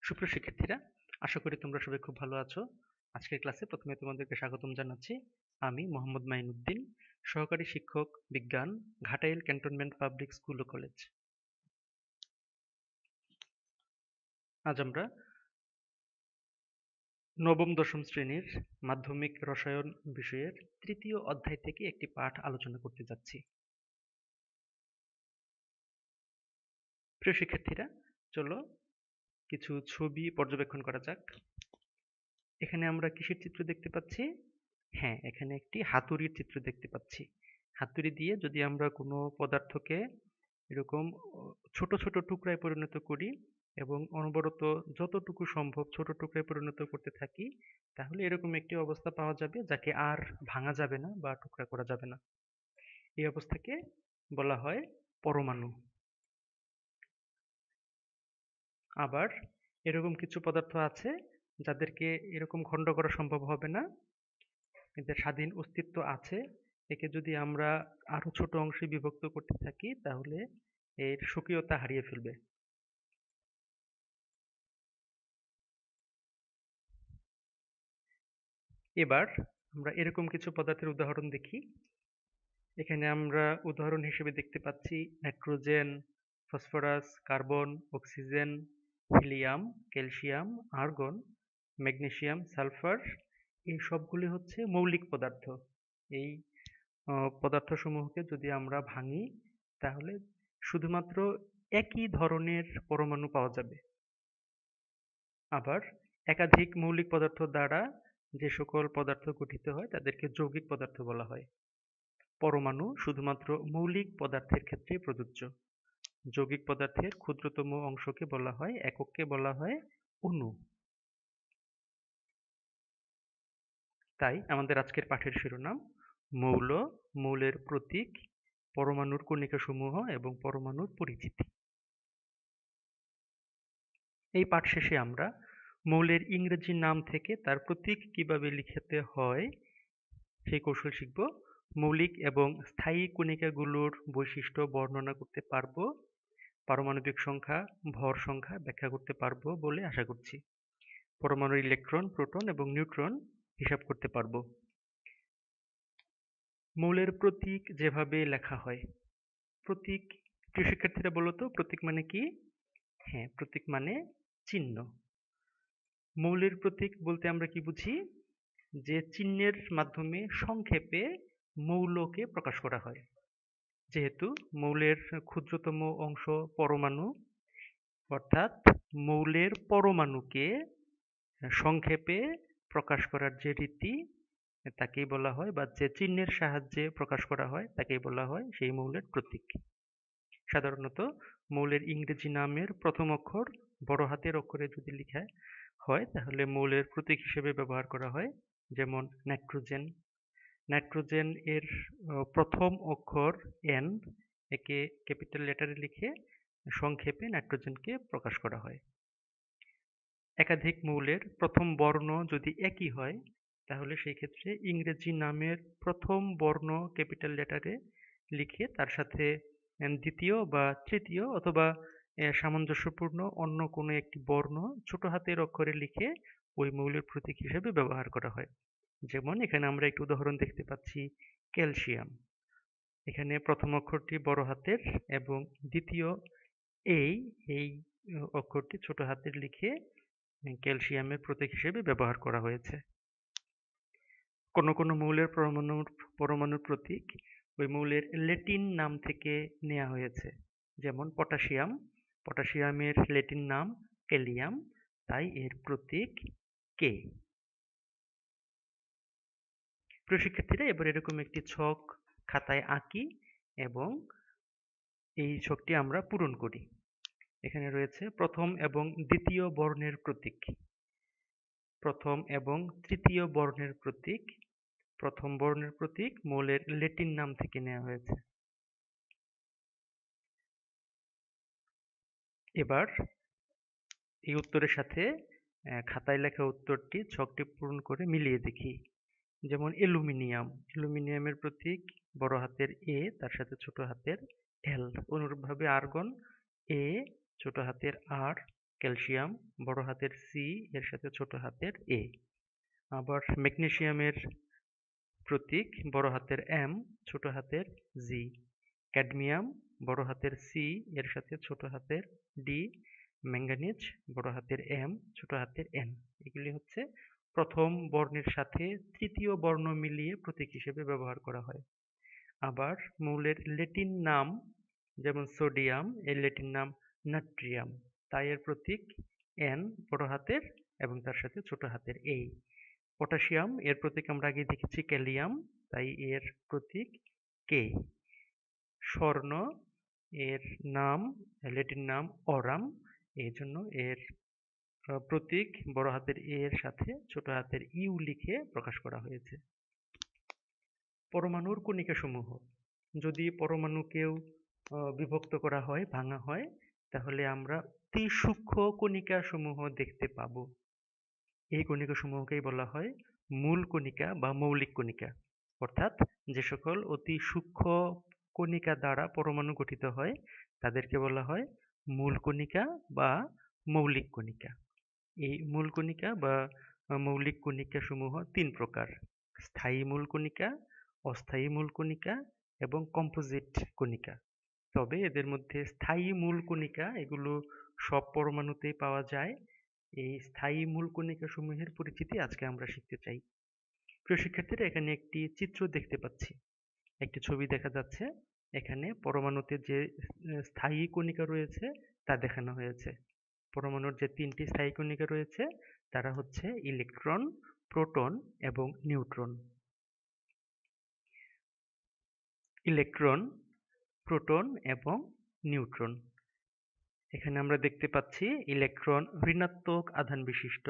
সুপ্রিয় শিক্ষার্থীরা, আশা করি তোমরা সবাই খুব ভালো আছো। আজকের ক্লাসে প্রথমে তোমাদেরকে স্বাগতম জানাচ্ছি। আমি মোহাম্মদ মাইনুদ্দিন, সহকারী শিক্ষক বিজ্ঞান, ঘাটাইল ক্যান্টনমেন্ট পাবলিক স্কুল ও কলেজ। আজ আমরা নবম দশম শ্রেণীর মাধ্যমিক রসায়ন বিষয়ের তৃতীয় অধ্যায় থেকে একটি পাঠ আলোচনা করতে যাচ্ছি। প্রিয় শিক্ষার্থীরা, চলো কিছু ছবি পর্যবেক্ষণ করা যাক। এখানে আমরা কিসের চিত্র দেখতে পাচ্ছি? হ্যাঁ, এখানে একটি হাতুড়ির চিত্র দেখতে পাচ্ছি। হাতুড়ি দিয়ে যদি আমরা কোনো পদার্থকে এরকম ছোট ছোট টুকরায় পরিণত করি এবং অনবরত যতটুকু সম্ভব ছোট টুকরায় পরিণত করতে থাকি, তাহলে এরকম একটি অবস্থা পাওয়া যাবে যাকে আর ভাঙা যাবে না বা টুকরা করা যাবে না। এই অবস্থাকে বলা হয় পরমাণু। আবার এরকম কিছু পদার্থ আছে যাদেরকে এরকম খণ্ড করা সম্ভব হবে না, এদের স্বাধীন অস্তিত্ব আছে। একে যদি আমরা আরো ছোট অংশে বিভক্ত করতে থাকি তাহলে এর স্বকীয়তা হারিয়ে ফেলবে। এবার আমরা এরকম কিছু পদার্থের উদাহরণ দেখি। এখানে আমরা উদাহরণ হিসেবে দেখতে পাচ্ছি nitrogen, phosphorus, carbon, oxygen, helium, calcium, argon, magnesium, sulphur. এই সবগুলি হচ্ছে মৌলিক পদার্থ। এই পদার্থসমূহকে যদি আমরা ভাঙি তাহলে শুধুমাত্র একই ধরনের পরমাণু পাওয়া যাবে। আবার একাধিক মৌলিক পদার্থ দ্বারা যে সকল পদার্থ গঠিত হয় তাদেরকে যৌগিক পদার্থ বলা হয়। পরমাণু শুধুমাত্র মৌলিক পদার্থের ক্ষেত্রেই প্রযোজ্য। যৌগিক পদার্থের ক্ষুদ্রতম অংশকে বলা হয়, একককে বলা হয় অণু। তাই আমাদের আজকের পাঠের শিরোনাম মৌল, মৌলের প্রতীক, পরমাণুর কণিকাসমূহ এবং পরমাণুর পরিচিতি। এই পাঠ শেষে আমরা মৌলের ইংরেজি নাম থেকে তার প্রতীক কিভাবে লিখতে হয় সেই কৌশল শিখব। মৌলিক এবং স্থায়ী কণিকাগুলোর বৈশিষ্ট্য বর্ণনা করতে পারবো, পারমাণবিক সংখ্যা, ভর সংখ্যা ব্যাখ্যা করতে পারবো বলে আশা করছি। পরমাণুর ইলেকট্রন, প্রোটন এবং নিউট্রন হিসাব করতে পারবো। মৌলের প্রতীক যেভাবে লেখা হয়। প্রতীক, প্রিয় শিক্ষার্থীরা বলো তো প্রতীক মানে কি? হ্যাঁ, প্রতীক মানে চিহ্ন। মৌলের প্রতীক বলতে আমরা কি বুঝি? যে চিহ্নের মাধ্যমে সংক্ষেপে মৌলকে প্রকাশ করা হয়। যেহেতু মৌলের ক্ষুদ্রতম অংশ পরমাণু, অর্থাৎ মৌলের পরমাণুকে সংক্ষেপে প্রকাশ করার যে রীতি তাকেই বলা হয়, বা যে চিহ্নের সাহায্যে প্রকাশ করা হয় তাকেই বলা হয় সেই মৌলের প্রতীক। সাধারণত মৌলের ইংরেজি নামের প্রথম অক্ষর বড় হাতের অক্ষরে যদি লেখা হয় তাহলে মৌলের প্রতীক হিসেবে ব্যবহার করা হয়। যেমন নাইট্রোজেন। নাইট্রোজেন এর প্রথম অক্ষর এন, একে ক্যাপিটাল লেটারে লিখে সংক্ষেপে নাইট্রোজেনকে প্রকাশ করা হয়। একাধিক মৌলের প্রথম বর্ণ যদি একই হয় তাহলে সেই ক্ষেত্রে ইংরেজি নামের প্রথম বর্ণ ক্যাপিটাল লেটারে লিখে তার সাথে দ্বিতীয় বা তৃতীয় অথবা সামঞ্জস্যপূর্ণ অন্য কোনো একটি বর্ণ ছোট হাতের অক্ষরে লিখে ওই মৌলের প্রতীক হিসেবে ব্যবহার করা হয়। যেমন এখানে আমরা একটি উদাহরণ দেখতে পাচ্ছি, ক্যালসিয়াম। এখানে প্রথম অক্ষরটি বড় হাতের এবং দ্বিতীয় এই এই অক্ষরটি ছোট হাতের লিখে ক্যালসিয়ামের প্রতীক হিসেবে ব্যবহার করা হয়েছে। কোনো কোনো মৌলের পরমাণুর প্রতীক ওই মৌলের ল্যাটিন নাম থেকে নেওয়া হয়েছে। যেমন পটাশিয়াম, পটাশিয়ামের ল্যাটিন নাম ক্যালিয়াম, তাই এর প্রতীক কে। প্রিয় শিক্ষার্থীরা, এবার এরকম একটি ছক খাতায় আঁকি এবং এই ছকটি আমরা পূরণ করি। এখানে রয়েছে প্রথম এবং দ্বিতীয় বর্ণের প্রতীক, প্রথম এবং তৃতীয় বর্ণের প্রতীক। প্রথম বর্ণের প্রতীক মৌলের ল্যাটিন নাম থেকে নেওয়া হয়েছে। এবার এই উত্তরের সাথে খাতায় লেখা উত্তরটি ছকটি পূরণ করে মিলিয়ে দেখি। যেমন অ্যালুমিনিয়াম, অ্যালুমিনিয়ামের প্রতীক বড় হাতের এ, তার সাথে ছোট হাতের এল। অনুরূপভাবে আর্গন, এ ছোট হাতের আর, ক্যালসিয়াম বড় হাতের সি এর সাথে ছোট হাতের এ। আবার ম্যাগনেসিয়ামের প্রতীক বড় হাতের এম ছোট হাতের জি। ক্যাডমিয়াম বড় হাতের সি এর সাথে ছোট হাতের ডি। ম্যাঙ্গানিজ বড় হাতের এম ছোট হাতের এন। এগুলি হচ্ছে প্রথম বর্ণের সাথে তৃতীয় বর্ণ মিলিয়ে প্রতীক হিসেবে ব্যবহার করা হয়। আবার মৌলের ল্যাটিন নাম যেমন সোডিয়াম এর ল্যাটিন নাম নাট্রিয়াম, তাই এর প্রতীক এন বড় হাতের এবং তার সাথে ছোট হাতের এ। পটাশিয়াম এর প্রতীক আমরা আগে দেখেছি ক্যালিয়াম, তাই এর প্রতীক কে। স্বর্ণ এর নাম ল্যাটিন নাম অরাম, এই জন্য এর প্রতীক বড় হাতের এ এর সাথে ছোট হাতের ইউ লিখে প্রকাশ করা হয়েছে। পরমাণুর কণিকা সমূহ, যদি পরমাণুকেও বিভক্ত করা হয়, ভাঙা হয়, তাহলে আমরা অতি সূক্ষ্ম কণিকা সমূহ দেখতে পাবো। এই কণিকা সমূহকেই বলা হয় মূল কণিকা বা মৌলিক কণিকা। অর্থাৎ যে সকল অতি সূক্ষ্ম কণিকা দ্বারা পরমাণু গঠিত হয় তাদেরকে বলা হয় মূল কণিকা বা মৌলিক কণিকা। এই মূল কণিকা বা মৌলিক কণিকা সমূহ তিন প্রকার: স্থায়ী মূল কণিকা, অস্থায়ী মূল কণিকা এবং কম্পোজিট কণিকা। তবে এদের মধ্যে স্থায়ী মূল কণিকা এগুলো সব পরমাণুতেই পাওয়া যায়। এই স্থায়ী মূল কণিকা সমূহের পরিচিতি আজকে আমরা শিখতে চাই। প্রিয় শিক্ষার্থীরা, এখানে একটি চিত্র দেখতে পাচ্ছি, একটি ছবি দেখা যাচ্ছে। এখানে পরমাণুতে যে স্থায়ী কণিকা রয়েছে তা দেখানো হয়েছে। পরমাণুর যে তিনটি স্থায়ী কণিকা রয়েছে তারা হচ্ছে ইলেকট্রন, প্রোটন এবং নিউট্রন। ইলেকট্রন, প্রোটন এবং নিউট্রন। এখানে আমরা দেখতে পাচ্ছি ইলেকট্রন ঋণাত্মক আধান বিশিষ্ট,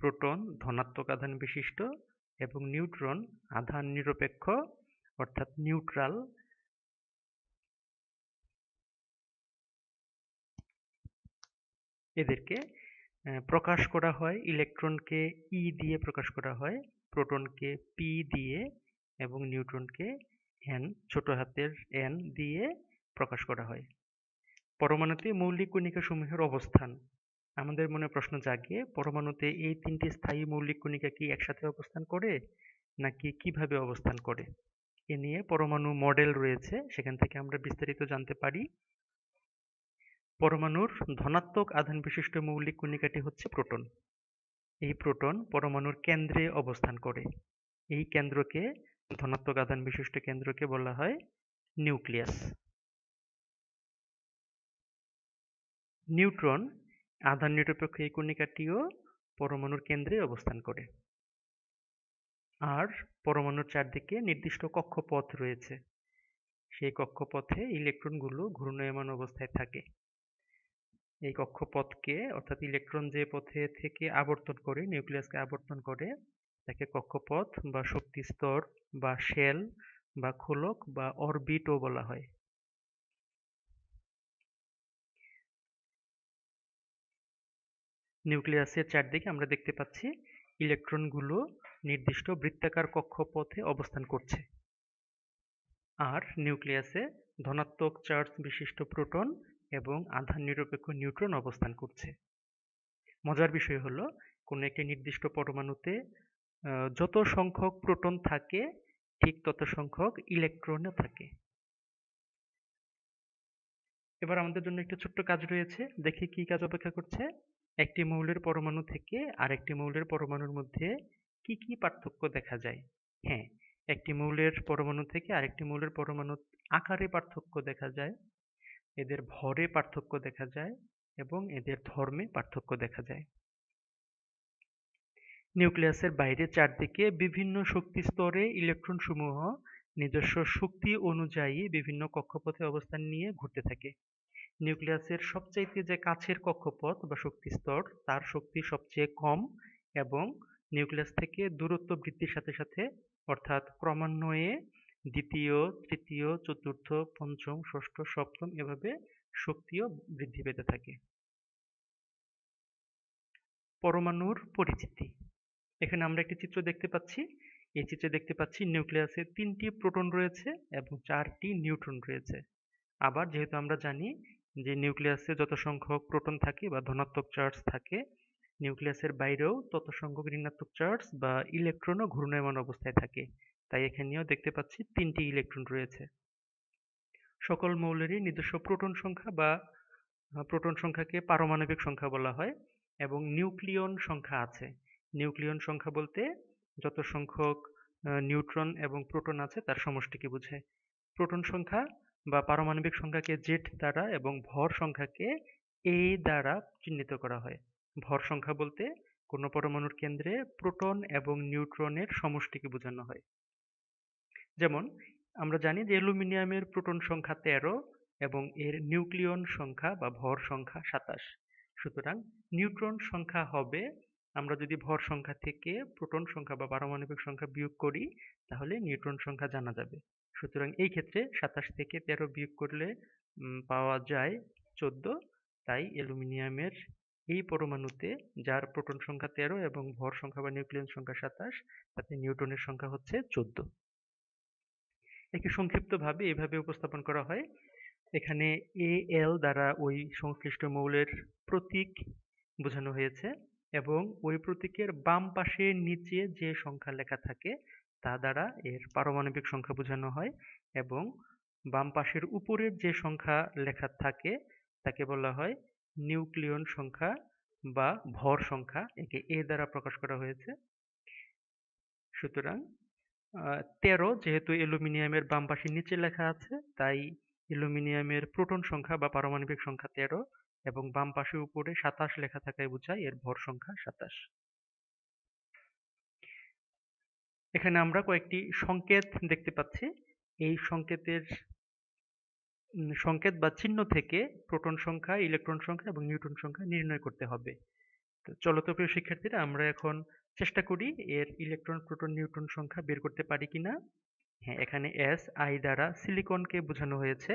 প্রোটন ধনাত্মক আধান বিশিষ্ট এবং নিউট্রন আধান নিরপেক্ষ অর্থাৎ নিউট্রাল। এদেরকে প্রকাশ করা হয়, ইলেকট্রনকে ই দিয়ে প্রকাশ করা হয়, প্রোটনকে পি দিয়ে এবং নিউট্রনকে এন ছোট হাতের এন দিয়ে প্রকাশ করা হয়। পরমাণুতে মৌলিক কণিকা সমূহের অবস্থান। আমাদের মনে প্রশ্ন জাগে, পরমাণুতে এই তিনটি স্থায়ী মৌলিক কণিকা কি একসাথে অবস্থান করে নাকি কিভাবে অবস্থান করে? এ নিয়ে পরমাণু মডেল রয়েছে, সেখান থেকে আমরা বিস্তারিত জানতে পারি। পরমাণুর ধনাত্মক আধান বিশিষ্ট মৌলিক কণিকাটি হচ্ছে প্রোটন। এই প্রোটন পরমাণুর কেন্দ্রে অবস্থান করে। এই কেন্দ্রকে, ধনাত্মক আধান বিশিষ্ট কেন্দ্রকে বলা হয় নিউক্লিয়াস। নিউট্রন আধান নিরপেক্ষ এই কণিকাটিও পরমাণুর কেন্দ্রে অবস্থান করে। আর পরমাণুর চারদিকে নির্দিষ্ট কক্ষপথ রয়েছে, সেই কক্ষপথে ইলেকট্রনগুলো ঘূর্ণায়মান অবস্থায় থাকে। এই কক্ষপথকে অর্থাৎ ইলেকট্রন যে পথে থেকে আবর্তন করে, নিউক্লিয়াসকে আবর্তন করে, তাকে কক্ষপথ বা শক্তি স্তর বা শেল বা খোলক বা অরবিটও বলা হয়। নিউক্লিয়াসের চারদিকে আমরা দেখতে পাচ্ছি ইলেকট্রনগুলো নির্দিষ্ট বৃত্তাকার কক্ষপথে অবস্থান করছে। আর নিউক্লিয়াসে ধনাত্মক চার্জ বিশিষ্ট প্রোটন এবং আধান নিরপেক্ষ নিউট্রন অবস্থান করছে। মজার বিষয় হলো, কোনো একটি নির্দিষ্ট পরমাণুতে যত সংখ্যক প্রোটন থাকে ঠিক তত সংখ্যক ইলেকট্রনও থাকে। এবার আমাদের জন্য একটা ছোট্ট কাজ রয়েছে, দেখি কি কাজ অপেক্ষা করছে। একটি মৌলের পরমাণু থেকে আরেকটি মৌলের পরমাণুর মধ্যে কি কি পার্থক্য দেখা যায়? হ্যাঁ, একটি মৌলের পরমাণু থেকে আরেকটি মৌলের পরমাণুর আকারে পার্থক্য দেখা যায়, এদের ভরে পার্থক্য দেখা যায় এবং এদের ধর্মে পার্থক্য দেখা যায়। নিউক্লিয়াসের বাইরে চারদিকে বিভিন্ন শক্তি স্তরে ইলেকট্রন সমূহ নিজস্ব শক্তি অনুযায়ী বিভিন্ন কক্ষপথে অবস্থান নিয়ে ঘুরতে থাকে। নিউক্লিয়াসের সবচাইতে যে কাছের কক্ষপথ বা শক্তি স্তর তার শক্তি সবচেয়ে কম এবং নিউক্লিয়াস থেকে দূরত্ব বৃদ্ধির সাথে সাথে অর্থাৎ ক্রমান্বয়ে দ্বিতীয়, তৃতীয়, চতুর্থ, পঞ্চম, ষষ্ঠ, সপ্তম এভাবে শক্তিও বৃদ্ধি পেতে থাকে। পরমাণুর পরিচিতি। এখানে আমরা একটি চিত্র দেখতে পাচ্ছি। এই চিত্রে দেখতে পাচ্ছি নিউক্লিয়াসে 3টি প্রোটন রয়েছে এবং 4টি নিউট্রন রয়েছে। আবার যেহেতু আমরা জানি যে নিউক্লিয়াসে যত সংখ্যক প্রোটন থাকে বা ধনাত্মক চার্জ থাকে, নিউক্লিয়াসের বাইরেও তত সংখ্যক ঋণাত্মক চার্জ বা ইলেকট্রনও ঘূর্ণায়মান অবস্থায় থাকে। তাই এখানেও দেখতে পাচ্ছি 3টি ইলেকট্রন রয়েছে। সকল মৌলেরই নিজস্ব প্রোটন সংখ্যা বা প্রোটন সংখ্যাকে পারমাণবিক সংখ্যা বলা হয় এবং নিউক্লিয়ন সংখ্যা আছে। নিউক্লিয়ন সংখ্যা বলতে যত সংখ্যক নিউট্রন এবং প্রোটন আছে তার সমষ্টিকে বোঝায়। প্রোটন সংখ্যা বা পারমাণবিক সংখ্যাকে জেড দ্বারা এবং ভর সংখ্যাকে এ দ্বারা চিহ্নিত করা হয়। ভর সংখ্যা বলতে কোনো পরমাণুর কেন্দ্রে প্রোটন এবং নিউট্রনের সমষ্টিকে বোঝানো হয়। যেমন আমরা জানি যে অ্যালুমিনিয়ামের প্রোটন সংখ্যা 13 এবং এর নিউক্লিয়ন সংখ্যা বা ভর সংখ্যা 27। সুতরাং নিউট্রন সংখ্যা হবে, আমরা যদি ভর সংখ্যা থেকে প্রোটন সংখ্যা বা পারমাণবিক সংখ্যা বিয়োগ করি তাহলে নিউট্রন সংখ্যা জানা যাবে। সুতরাং এই ক্ষেত্রে 27 থেকে 13 বিয়োগ করলে পাওয়া যায় 14। তাই অ্যালুমিনিয়ামের এই পরমাণুতে যার প্রোটন সংখ্যা 13 এবং ভর সংখ্যা বা নিউক্লিয়ন সংখ্যা 27, তাতে নিউট্রনের সংখ্যা হচ্ছে 14। একে সংক্ষিপ্তভাবে এভাবে উপস্থাপন করা হয়। এখানে এল দ্বারা ওই সংশ্লিষ্ট মৌলের প্রতীক বোঝানো হয়েছে এবং ওই প্রতীকের বাম পাশে নিচে যে সংখ্যা লেখা থাকে তা দ্বারা এর পারমাণবিক সংখ্যা বোঝানো হয় এবং বাম পাশের উপরের যে সংখ্যা লেখা থাকে তাকে বলা হয় নিউক্লিয়ন সংখ্যা বা ভর সংখ্যা। একে এ দ্বারা প্রকাশ করা হয়েছে। সুতরাং 13 যেহেতু অ্যালুমিনিয়ামের বাম পাশে নিচে লেখা আছে, তাই অ্যালুমিনিয়ামের প্রোটন সংখ্যা বা পারমাণবিক সংখ্যা 13 এবং বাম পাশে উপরে 27 লেখা থাকায় বোঝায় এর ভর সংখ্যা 27। এখানে আমরা কয়েকটি সংকেত দেখতে পাচ্ছি। এই সংকেত বা চিহ্ন থেকে প্রোটন সংখ্যা, ইলেকট্রন সংখ্যা এবং নিউট্রন সংখ্যা নির্ণয় করতে হবে। তো চলো তো প্রিয় শিক্ষার্থীরা, আমরা এখন চেষ্টা করি এর ইলেকট্রন, প্রোটন, নিউট্রন সংখ্যা বের করতে পারি কিনা। হ্যাঁ, এখানে এস আই দ্বারা সিলিকনকে বোঝানো হয়েছে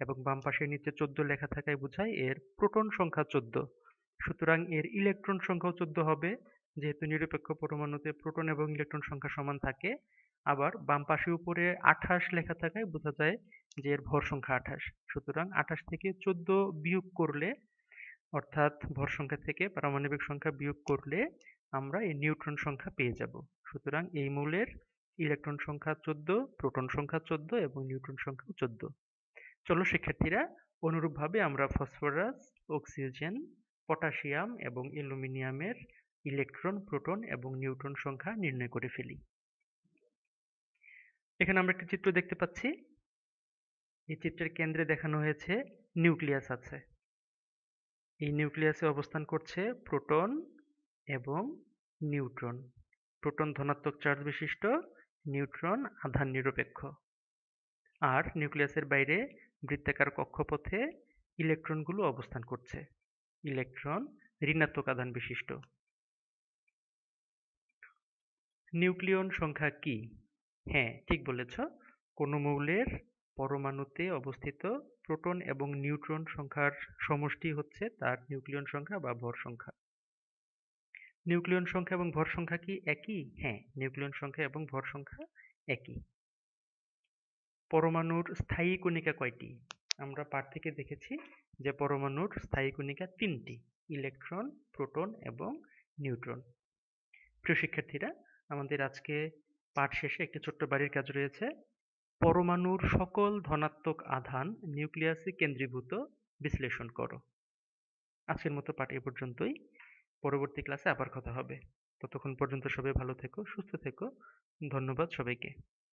এবং বাম পাশের নিচে 14 লেখা থাকায় বোঝায় এর প্রোটন সংখ্যা 14। সুতরাং এর ইলেকট্রন সংখ্যাও 14 হবে, যেহেতু নিরপেক্ষ পরমাণুতে প্রোটন এবং ইলেকট্রন সংখ্যা সমান থাকে। আবার বাম পাশে উপরে 28 লেখা থাকায় বোঝা যায় যে এর ভর সংখ্যা 28। সুতরাং 28 থেকে 14 বিয়োগ করলে, অর্থাৎ ভর সংখ্যা থেকে পারমাণবিক সংখ্যা বিয়োগ করলে আমরা এই নিউট্রন সংখ্যা পেয়ে যাব। সুতরাং এই মৌলের ইলেকট্রন সংখ্যা 14, প্রোটন সংখ্যা 14 এবং নিউট্রন সংখ্যা 14। চলো শিক্ষার্থীরা, অনুরূপভাবে আমরা ফসফরাস, অক্সিজেন, পটাশিয়াম এবং অ্যালুমিনিয়ামের ইলেকট্রন, প্রোটন এবং নিউট্রন সংখ্যা নির্ণয় করে ফেলি। এখানে আমরা একটি চিত্র দেখতে পাচ্ছি। এই চিত্রের কেন্দ্রে দেখানো হয়েছে নিউক্লিয়াস আছে। এই নিউক্লিয়াসে অবস্থান করছে প্রোটন এবং নিউট্রন। প্রোটন ধনাত্মক চার্জ বিশিষ্ট, নিউট্রন আধান নিরপেক্ষ। আর নিউক্লিয়াসের বাইরে বৃত্তাকার কক্ষপথে ইলেকট্রনগুলো অবস্থান করছে। ইলেকট্রন ঋণাত্মক আধান বিশিষ্ট। নিউক্লিয়ন সংখ্যা কি? হ্যাঁ, ঠিক বলেছ। কোনো মৌলের পরমাণুতে অবস্থিত প্রোটন এবং নিউট্রন সংখ্যার সমষ্টি হচ্ছে তার নিউক্লিয়ন সংখ্যা বা ভর সংখ্যা। নিউক্লিয়ন সংখ্যা এবং ভর সংখ্যা কি একই? হ্যাঁ, নিউক্লিয়ন সংখ্যা এবং ভর সংখ্যা একই। পরমাণুর স্থায়ী কণিকা কয়টি? আমরা পাঠ থেকে দেখেছি যে পরমাণুর স্থায়ী কণিকা 3টি: ইলেকট্রন, প্রোটন এবং নিউট্রন। প্রিয় শিক্ষার্থীরা, আমাদের আজকে পাঠ শেষে একটি ছোট্ট বাড়ির কাজ রয়েছে। পরমাণুর সকল ধনাত্মক আধান নিউক্লিয়াসে কেন্দ্রীভূত বিশ্লেষণ করো। আজকের মতো পাঠ এ পর্যন্তই। পরবর্তী ক্লাসে আবার কথা হবে। ততক্ষণ পর্যন্ত সবাই ভালো থেকো, সুস্থ থেকো। ধন্যবাদ সবাইকে।